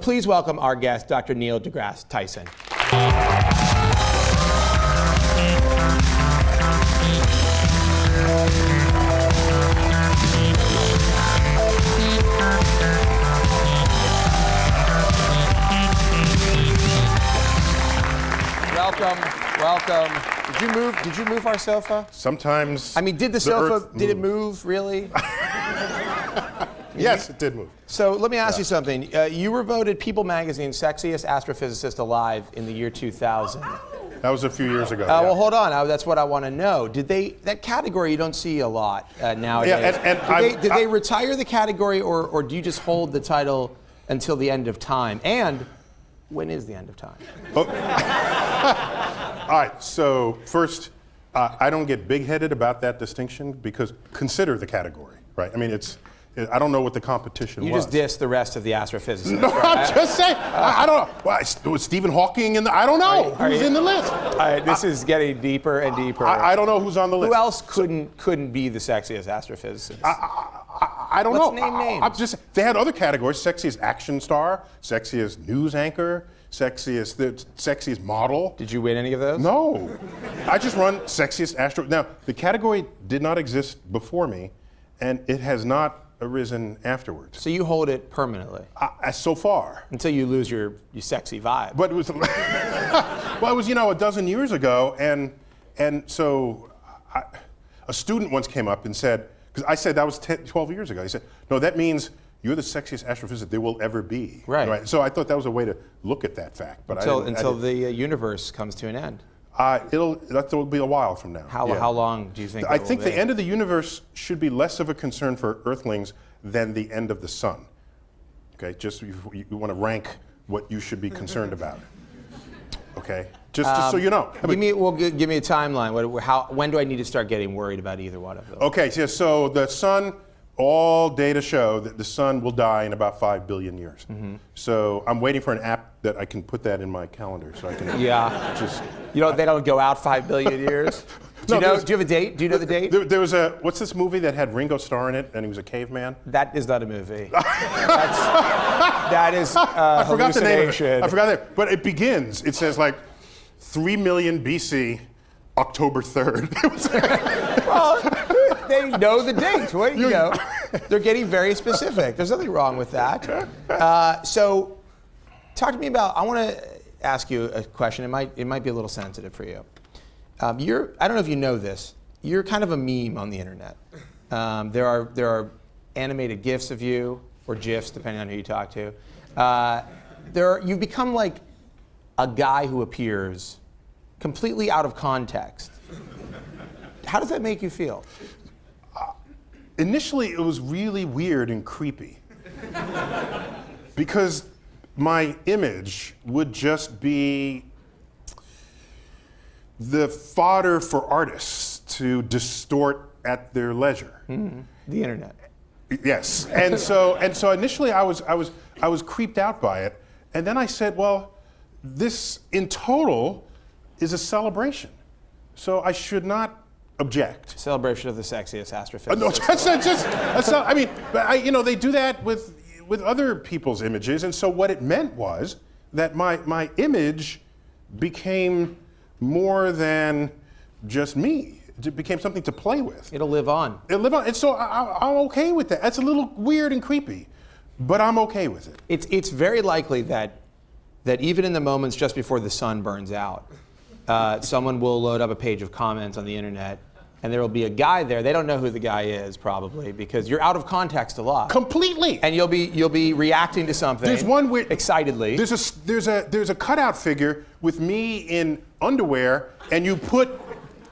please welcome our guest, Dr. Neil deGrasse Tyson. Welcome. Did you move our sofa? Sometimes. I mean, did the sofa, did it move, really? Yes, it did move. So let me ask you something. You were voted People Magazine's sexiest astrophysicist alive in the year 2000. That was a few years ago. Well, hold on. That's what I want to know. Did that category you don't see a lot nowadays? Yeah, did they retire the category, or do you just hold the title until the end of time? And when is the end of time? All right, so first, I don't get big-headed about that distinction because consider the category, right? I mean, I don't know what the competition was. You just diss the rest of the astrophysicists. No, I'm just saying. I don't know. Was Stephen Hawking in the? I don't know who's in the list. All right, this is getting deeper and deeper. I don't know who's on the list. Who else couldn't be the sexiest astrophysicist? I don't know. Let's name names. They had other categories: sexiest action star, sexiest news anchor, sexiest model. Did you win any of those? No. I just run sexiest astro. Now, the category did not exist before me, and it has not arisen afterwards. So you hold it permanently? So far. Until you lose your sexy vibe. But it was, well, it was, a dozen years ago, and so a student once came up and said, because I said that was 12 years ago, he said, no, that means you're the sexiest astrophysicist there will ever be. Right. So I thought that was a way to look at that fact. But until the universe comes to an end. That'll be a while from now. How long do you think? I think the end of the universe should be less of a concern for Earthlings than the end of the sun. Okay, just you want to rank what you should be concerned about. Okay, just so you know. Give me a timeline. When do I need to start getting worried about either one of them? Okay, so the sun. All data show that the sun will die in about 5 billion years. Mm-hmm. So I'm waiting for an app that I can put that in my calendar so I can just... they don't go out 5 billion years? Do you have a date? Do you know the date? There was what's this movie that had Ringo Starr in it and he was a caveman? That is not a movie. That is I forgot the name of it. I forgot it. But it begins, it says like 3 million BC, October 3rd. Well, they know the date. They're getting very specific. There's nothing wrong with that. So, talk to me about. I want to ask you a question. It might be a little sensitive for you. I don't know if you know this. You're kind of a meme on the internet. There are animated GIFs of you or GIFs, depending on who you talk to. You've become like a guy who appears completely out of context. How does that make you feel? Initially, it was really weird and creepy because my image would just be the fodder for artists to distort at their leisure. Mm-hmm. The internet. Yes, and so initially I was creeped out by it, and then I said, well, this in total is a celebration, so I should not object. Celebration of the sexiest astrophysicist. No, that's not. I mean, they do that with other people's images, and so what it meant was that my image became more than just me. It became something to play with. It'll live on. It'll live on, and so I'm okay with that. That's a little weird and creepy, but I'm okay with it. It's very likely that even in the moments just before the sun burns out, someone will load up a page of comments on the internet, and there will be a guy there. They don't know who the guy is, probably, because you're out of context a lot. Completely. And you'll be reacting to something. There's one where excitedly. There's a cutout figure with me in underwear, and you put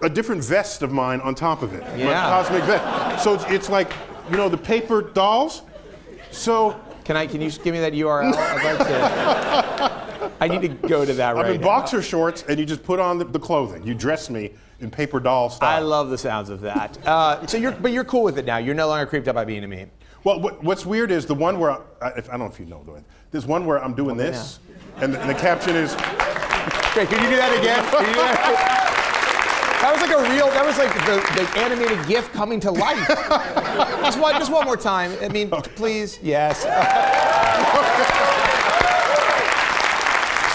a different vest of mine on top of it. Yeah. My cosmic vest. So it's like, the paper dolls. So can you give me that URL? I'd like to. I need to go to that right now. I'm in boxer shorts, and you just put on the clothing. You dress me in paper doll style. I love the sounds of that. But you're cool with it now. You're no longer creeped out by being a meme. Well, what's weird is the one where I don't know if you know the one. There's one where I'm doing this, and the caption is. Great. Can you do that again? Can you do that? That was like the animated GIF coming to life. just one more time. I mean, please, yes.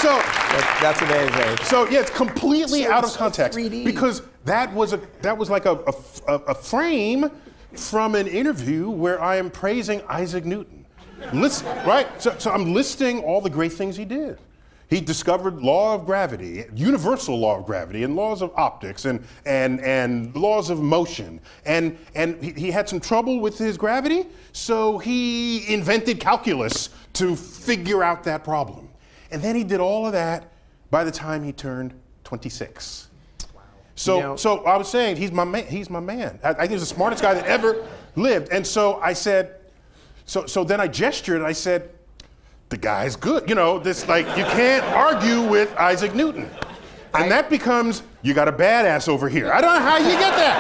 That's amazing. So yeah, it's completely out of context 3D. because that was like a frame from an interview where I am praising Isaac Newton. Listen, right? So I'm listing all the great things he did. He discovered law of gravity, universal law of gravity, and laws of optics, and laws of motion. And he had some trouble with his gravity, so he invented calculus to figure out that problem. And then he did all of that by the time he turned 26. Wow. So I was saying, he's my man. He's my man. I think he's the smartest guy that ever lived. And so I said, so then I gestured and I said, the guy's good. You know, this, like, you can't argue with Isaac Newton. And that becomes, you got a badass over here. I don't know how you get that.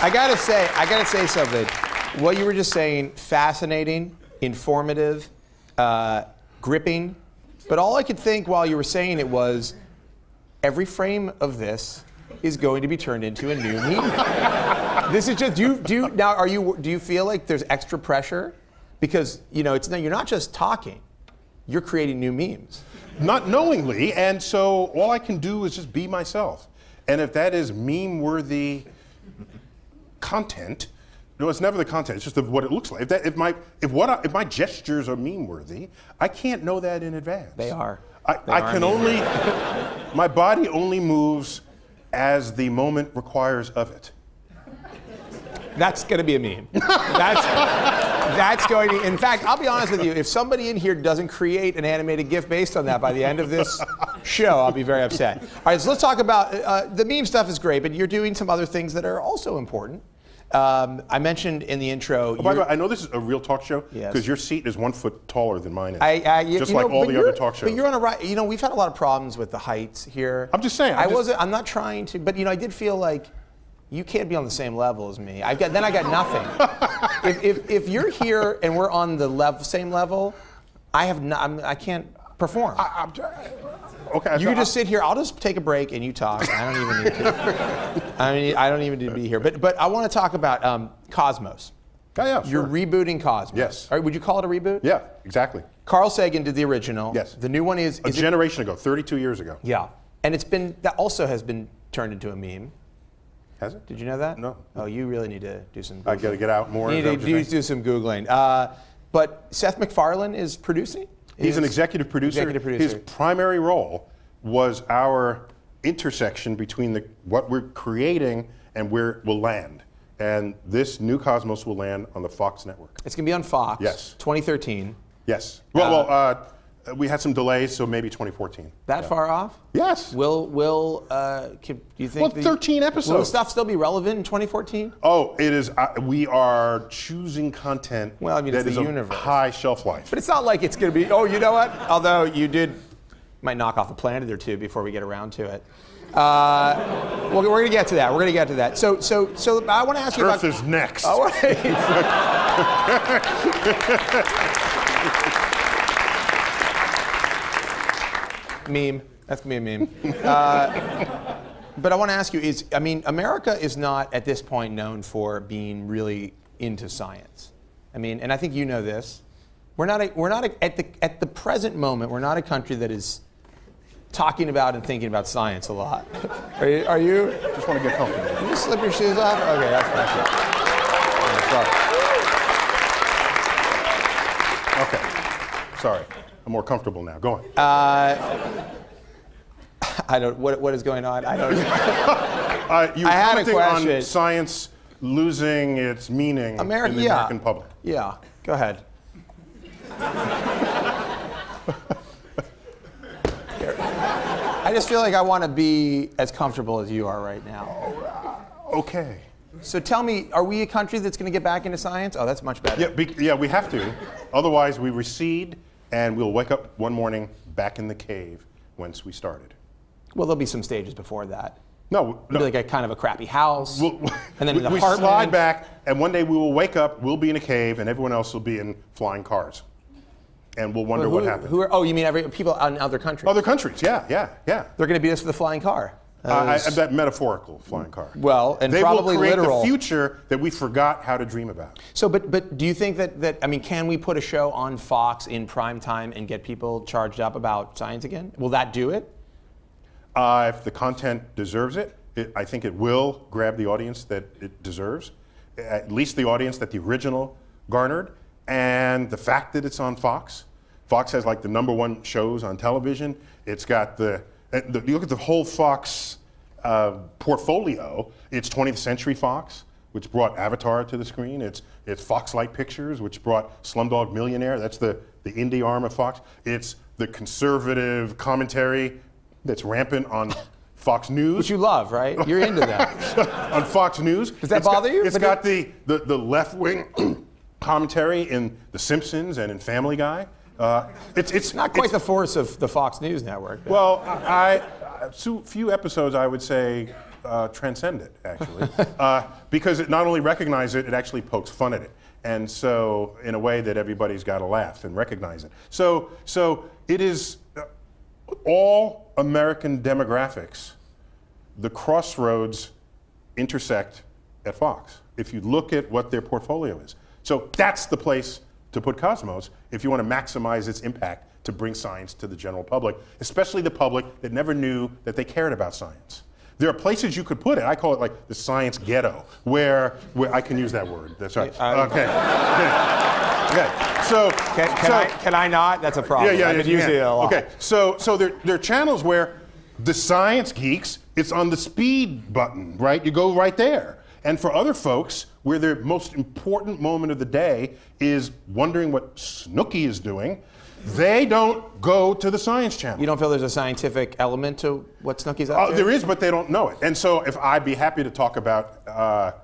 I gotta say something. What you were just saying, fascinating, informative, gripping. But all I could think while you were saying it was, every frame of this is going to be turned into a new meme. This is just, do you feel like there's extra pressure? Because, you know, you're not just talking, you're creating new memes. Not knowingly, and so all I can do is just be myself. And if that is meme-worthy content, no, it's never the content, it's just what it looks like. If my gestures are meme-worthy, I can't know that in advance. They are. My body only moves as the moment requires of it. That's going to be a meme. That's going to, in fact, I'll be honest with you, if somebody in here doesn't create an animated GIF based on that by the end of this show, I'll be very upset. All right, so let's talk about, the meme stuff is great, but you're doing some other things that are also important. I mentioned in the intro. Oh, by the way, I know this is a real talk show because your seat is 1 foot taller than mine is. Just like all the other talk shows. But you're on a right. You know, we've had a lot of problems with the heights here. I'm just saying. I'm not trying to, but you know, I did feel like you can't be on the same level as me. I got nothing. if you're here and we're on the same level, I can't perform. Okay. You can just sit here. I'll just take a break and you talk. I don't even need to. I don't even need to be here. But I want to talk about Cosmos. Oh, yeah, You're rebooting Cosmos. Yes. All right, would you call it a reboot? Yeah, exactly. Carl Sagan did the original. Yes. The new one is a generation ago, 32 years ago. Yeah. And that also has been turned into a meme. Has it? Did you know that? No. Oh, you really need to do some Googling. I got to get out more. You need to do some Googling. But Seth MacFarlane is producing? He's an executive producer. His primary role was our intersection between what we're creating and where it will land. And this new Cosmos will land on the Fox network. It's going to be on Fox. Yes. 2013. Yes. Well, we had some delays, so maybe 2014. That far off? Yes. Do you think? Well, 13 episodes. Will the stuff still be relevant in 2014? Oh, it is. We are choosing content that is of high shelf life. But it's not like it's going to be, oh, you know what? Although you might knock off a planet or two before we get around to it. Well, we're going to get to that. We're going to get to that. So I want to ask you about... Earth is next. Oh, meme. That's going to be a meme. But I want to ask you, America is not at this point known for being really into science. And I think you know this. At the present moment, we're not a country that is talking about and thinking about science a lot. Are you? Just want to get comfortable. Can you slip your shoes off? Okay, that's fine. Okay. Sorry. I'm more comfortable now. Go on. I don't. What is going on? I don't. You were commenting on science losing its meaning in the American public. Yeah. Go ahead. I just feel like I want to be as comfortable as you are right now. Okay. So tell me, are we a country that's going to get back into science? Oh, that's much better. Yeah, we have to. Otherwise, we recede, and we'll wake up one morning back in the cave whence we started. Well, there'll be some stages before that. No. It'll be like a kind of a crappy house, and then an apartment. We slide back, and one day we will wake up, we'll be in a cave, and everyone else will be in flying cars. And we'll wonder what happened. You mean people in other countries? Other countries, yeah. They're going to beat us for the flying car. That metaphorical flying car. Well, and they probably will create literal. the future that we forgot how to dream about. So, but do you think that I mean, can we put a show on Fox in prime time and get people charged up about science again? Will that do it? If the content deserves it, I think it will grab the audience that it deserves, at least the audience that the original garnered, and the fact that it's on Fox. Fox has like the #1 shows on television. It's got you look at the whole Fox portfolio. It's 20th Century Fox, which brought Avatar to the screen. It's Foxlight Pictures, which brought Slumdog Millionaire. That's the indie arm of Fox. It's the conservative commentary that's rampant on Fox News. Which you love, right? You're into that. On Fox News. Does that bother you? It's got the left-wing commentary in The Simpsons and in Family Guy. It's not quite the force of the Fox News network. Well, few episodes I would say transcend it, actually, because it not only recognizes it, it actually pokes fun at it, and so in a way that everybody's got to laugh and recognize it. So it is all American demographics. The crossroads intersect at Fox. If you look at what their portfolio is, so that's the place to put Cosmos if you want to maximize its impact to bring science to the general public, especially the public that never knew that they cared about science. There are places you could put it. I call it like the science ghetto, where I can use that word. That's right. Okay. So can I not? That's a problem. Yeah, I've been using it a lot. Okay. So there are channels where the science geeks, it's on the speed button, right? You go right there. And for other folks, where their most important moment of the day is wondering what Snooki is doing, they don't go to the Science Channel. You don't feel there's a scientific element to what Snooki's up to? There is, but they don't know it. And so I'd be happy to talk about the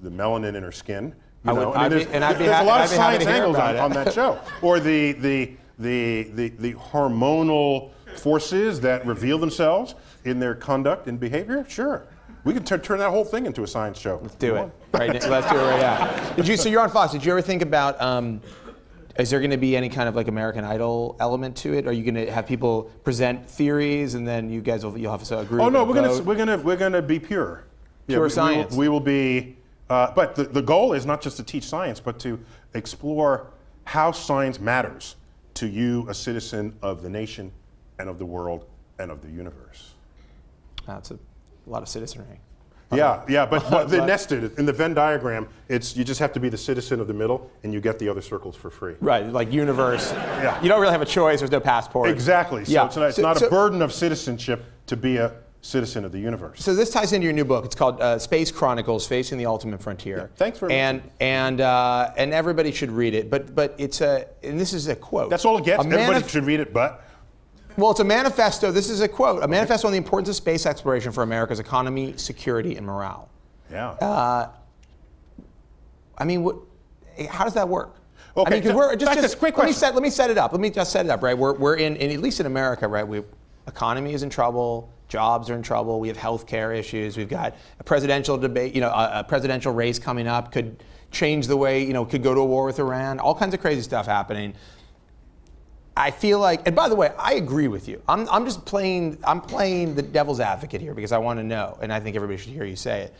melanin in her skin. There's a lot of science angles on that show. Or the hormonal forces that reveal themselves in their conduct and behavior. Sure. We can turn that whole thing into a science show. Let's do it. Right, let's do it right now. So you're on Fox. Did you ever think about, is there going to be any kind of like American Idol element to it? Are you going to have people present theories and then you'll have a group? Oh no, we're gonna be pure. Pure science. We will be, but the goal is not just to teach science, but to explore how science matters to you, a citizen of the nation and of the world and of the universe. That's a lot of citizenry. Yeah, but they're nested. In the Venn diagram, you just have to be the citizen of the middle, and you get the other circles for free. Right, like universe. Yeah. You don't really have a choice. There's no passport. Exactly. So it's not a burden of citizenship to be a citizen of the universe. So this ties into your new book. It's called Space Chronicles: Facing the Ultimate Frontier. Yeah, thanks very much. And everybody should read it. But it's and this is a quote. That's all it gets. Everybody should read it, but. Well, it's a manifesto. This is a quote. A manifesto on the importance of space exploration for America's economy, security, and morale. Yeah. I mean, how does that work? Okay. I mean, because we're just great question. Let me set it up. Let me just set it up. Right. We're in at least in America. Right. Economy is in trouble. Jobs are in trouble. We have healthcare issues. We've got a presidential debate. A presidential race coming up could change the way. Could go to a war with Iran. All kinds of crazy stuff happening. I feel like, and by the way, I agree with you. I'm playing the devil's advocate here because I want to know, and I think everybody should hear you say it.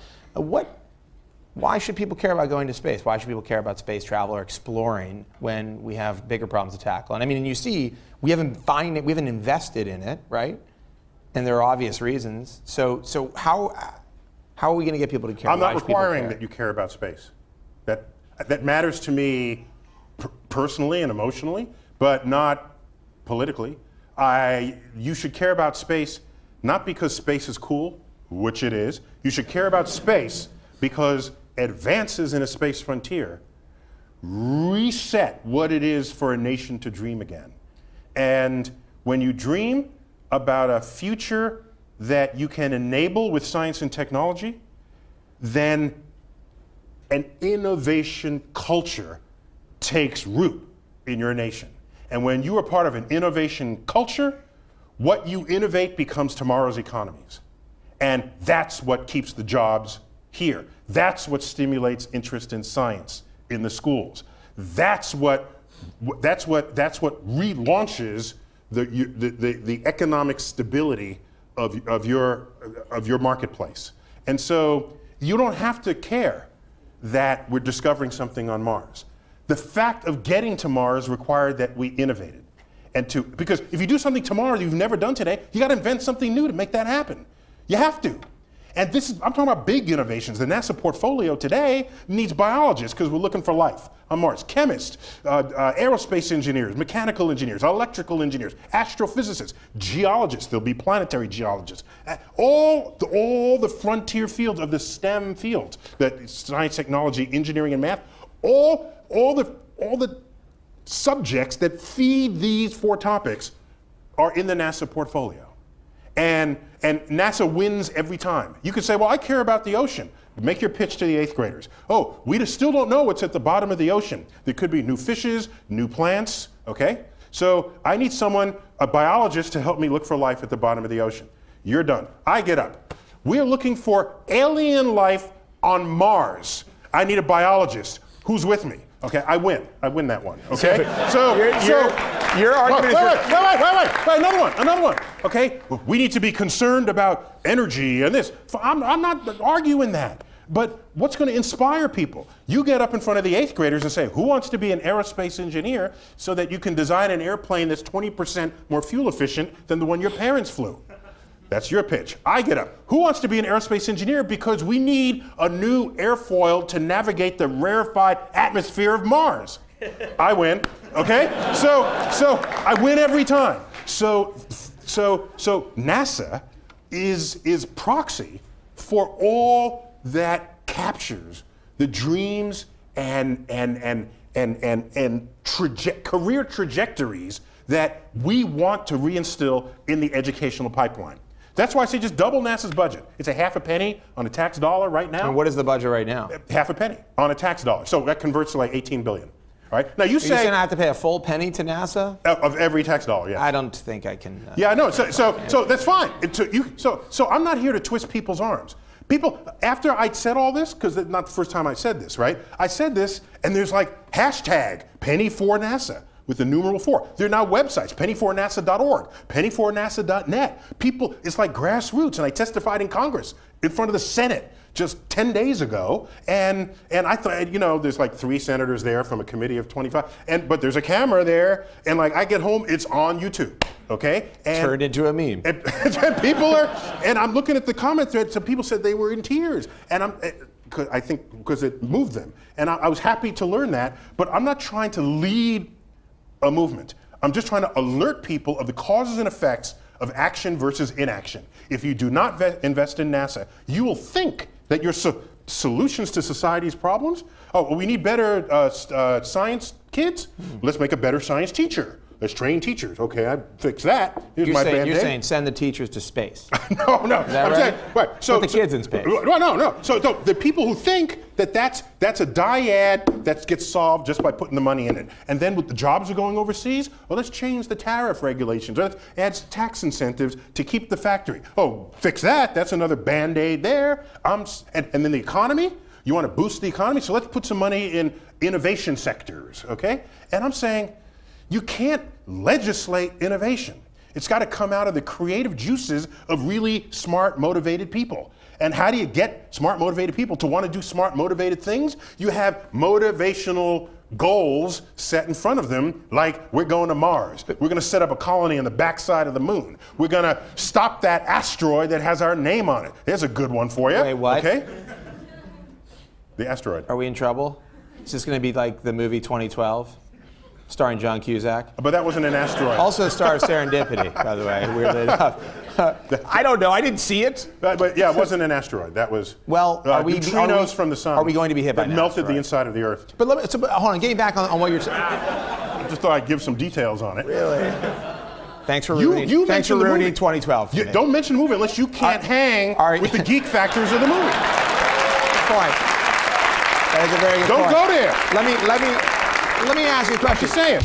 Why should people care about going to space? Why should people care about space travel or exploring when we have bigger problems to tackle? And I mean, and you see, we haven't invested in it, right? And there are obvious reasons. So how are we going to get people to care? I'm not requiring that you care about space. That matters to me personally and emotionally, but not politically. You should care about space not because space is cool, which it is. You should care about space because advances in a space frontier reset what it is for a nation to dream again. And when you dream about a future that you can enable with science and technology, then an innovation culture takes root in your nation. And when you are part of an innovation culture, what you innovate becomes tomorrow's economies. And that's what keeps the jobs here. That's what stimulates interest in science in the schools. That's what relaunches the economic stability of your marketplace. And so you don't have to care that we're discovering something on Mars. The fact of getting to Mars required that we innovated. Because if you do something tomorrow that you've never done today, you got to invent something new to make that happen. You have to. And I'm talking about big innovations. The NASA portfolio today needs biologists because we're looking for life on Mars. Chemists, aerospace engineers, mechanical engineers, electrical engineers, astrophysicists, geologists. There'll be planetary geologists. All the frontier fields of the STEM fields, that science, technology, engineering, and math. All the subjects that feed these 4 topics are in the NASA portfolio. And NASA wins every time. You could say, well, I care about the ocean. Make your pitch to the 8th graders. Oh, we still don't know what's at the bottom of the ocean. There could be new fishes, new plants, okay? So I need someone, a biologist, to help me look for life at the bottom of the ocean. You're done. I get up. We're looking for alien life on Mars. I need a biologist. Who's with me? Okay, I win. I win that one. Okay, your argument wait, another one. Okay, we need to be concerned about energy and this. I'm not arguing that. But what's going to inspire people? You get up in front of the 8th graders and say, who wants to be an aerospace engineer so that you can design an airplane that's 20% more fuel efficient than the one your parents flew? That's your pitch. I get up. Who wants to be an aerospace engineer because we need a new airfoil to navigate the rarefied atmosphere of Mars? I win. Okay? So I win every time. So NASA is proxy for all that captures the dreams and career trajectories that we want to reinstill in the educational pipeline. That's why I say just double NASA's budget. It's a half a penny on a tax dollar right now. And what is the budget right now? Half a penny on a tax dollar. So that converts to like 18 billion. All right? Now you say... You're saying I have to pay a full penny to NASA? Of every tax dollar, yes. I don't think I can... Yeah, I know. So that's fine. So I'm not here to twist people's arms. People, after I said all this, because it's not the first time I said this, right? I said this, and there's like hashtag penny4NASA. With the numeral 4. There are now websites, penny4nasa.org, penny4nasa.net. People, it's like grassroots, and I testified in Congress in front of the Senate just 10 days ago, and I thought, you know, there's like 3 senators there from a committee of 25, but there's a camera there, and like I get home, it's on YouTube, okay? And turned into a meme. And people are, and I'm looking at the comment thread, so people said they were in tears, and I think because it moved them, and I was happy to learn that, but I'm not trying to lead a movement. I'm just trying to alert people of the causes and effects of action versus inaction. If you do not invest in NASA, you will think that your solutions to society's problems, oh, we need better science kids? Let's make a better science teacher. Let's train teachers. Okay, I fix that. Here's my Band-Aid. You're saying send the teachers to space. No. Is that right? Right. So put the kids in space. No. So the people who think that that's a dyad that gets solved just by putting the money in it, and then with the jobs are going overseas, well, let's change the tariff regulations. Let's add tax incentives to keep the factory. Oh, fix that. That's another Band-Aid there. And then the economy. You want to boost the economy, so let's put some money in innovation sectors. Okay? And I'm saying, you can't legislate innovation. It's got to come out of the creative juices of really smart, motivated people. And how do you get smart, motivated people to want to do smart, motivated things? You have motivational goals set in front of them, like we're going to Mars. We're going to set up a colony on the backside of the moon. We're going to stop that asteroid that has our name on it. There's a good one for you. Wait, what? Okay? The asteroid. Are we in trouble? Is this going to be like the movie 2012? Starring John Cusack. But that wasn't an asteroid. Also stars Serendipity, by the way, weirdly enough. I don't know, I didn't see it. But yeah, it wasn't an asteroid. That was neutrinos from the sun. Are we going to be hit by that melted the inside of the Earth. But hold on, getting back on what you're saying. I just thought I'd give some details on it. Really? Thanks for ruining, thanks for ruining 2012. Don't mention the movie unless you can't hang with the geek factors of the movie. Good point. That is a very good point. Don't go there. Let me ask you a question. Just saying.